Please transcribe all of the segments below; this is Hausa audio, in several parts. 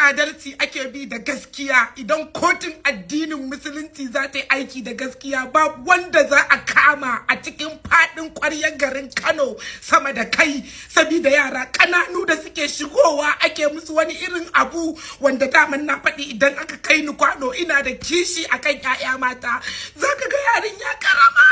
adalci ake bi da gaskiya, idan kotun addinin musulunci za ta yi aiki da gaskiya, babu wanda za a kama a cikin faɗin ƙwaryar garin Kano sama da kai, saboda yara ƙananu da suke shigowa ake musu wani irin abu wanda daman na faɗi idan aka kai ni kwano ina da kishi akan 'ya'ya mata. Zaka ga yarinya karama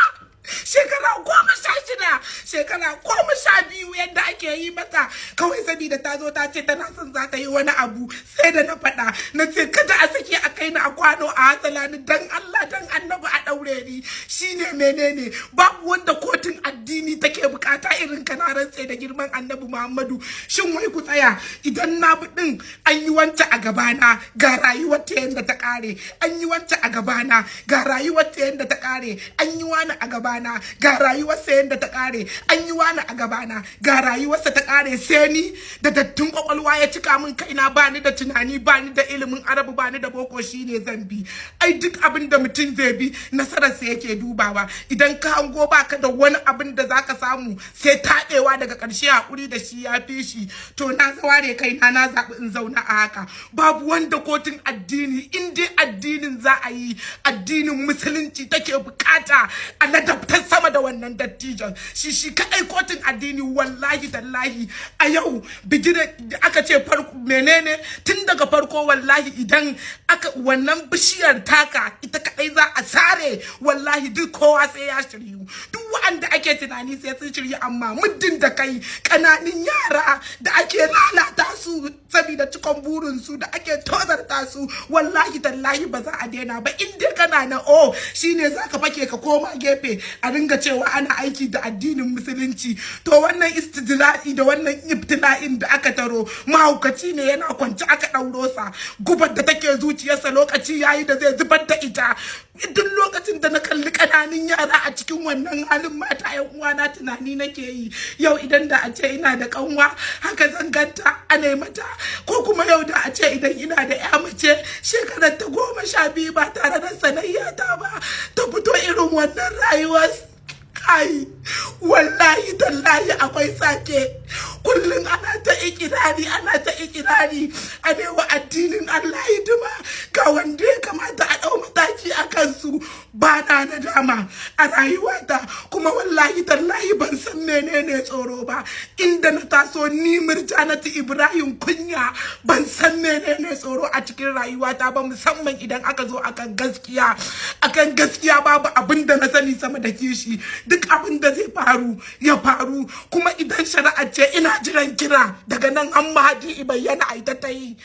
shekara 16, shekara 12 yadda ake yi mata kawai saboda ta zo ta ce tana son za ta yi wani abu. Sai da na faɗa na ce kada a sake a kai ni a kwano a hatsala ni, dan Allah dan annabi a ɗaure ni. Shine menene, babu wanda kotun addini take bukata irin kana rantse da girman annabi Muhammadu. Shin wai ku tsaya, idan na bi din an yi wanta a gabana ga rayuwar ta yanda ta kare, an yi wanta a gabana ga rayuwar ta yanda ta kare, an yi wani a gabana ga rayuwarsa yanda ta kare, an yi wani a gabana ga rayuwarsa ta kare, sai ni da dattun kwakwalwa ya cika min kaina, bani da tunani, bani da ilimin arabu, bani da boko, shine zan bi. Ai duk abin da mutum zai bi nasararsa yake dubawa. Idan ka hango baka da wani abin da zaka samu sai taɗewa daga ƙarshe, hakuri da shi ya fi shi. To na zaware kaina na zaɓi in zauna a haka. Babu wanda kotun addini, in dai addinin za a yi, addinin musulunci take bukata a ladabtar sama da wannan dattijan. Shi kaɗai kotun addini. Wallahi tallahi a yau bigire aka ce farko menene, tun daga farko wallahi idan aka wannan bishiyar taka ita kaɗai za a sare, wallahi duk kowa sai ya shiryu, duk wanda ake tunani sai sun shiryu. Amma muddin da kai ƙananin yara da ake lalata su saboda cikon burin su, da ake tozarta su, wallahi tallahi ba za a daina ba. In dai kana na shine zaka fake ka koma gefe a ringa cewa ana aiki da addinin musulunci. To wannan istidla'i da wannan ibtila'in da aka taro, mahaukaci ne yana kwance aka ɗauro sa, gubar da take zuciyarsa lokaci yayi da zai zubar da ita. Duk lokacin da na kalli ƙananan yara a cikin wannan halin, mata yan uwana tunani nake yi, yau idan da a ce ina da kanwa haka zan ganta ana mata, ko kuma yau da a ce idan ina da ya mace shekarar ta 12 ba tare da sanayya ta ba ta fito irin wannan rayuwar. Kai wallahi tallahi akwai sake, kullum ana ta ikirari a wa addinin Allah hidima, ga wanda ya kamata a ɗau mataki a kansu. Ba na nadama a rayuwata, kuma wallahi tallahi ban san menene tsoro ba. Inda na taso ni Murjanatu Ibrahim kunya, ban san menene tsoro a cikin rayuwata ba, musamman idan aka zo akan gaskiya babu abin da na sani sama da kishi. Duk abin da zai faru ya faru, kuma idan shari'a ce ina jiran kira daga nan an mahadi bayyana ai ta yi.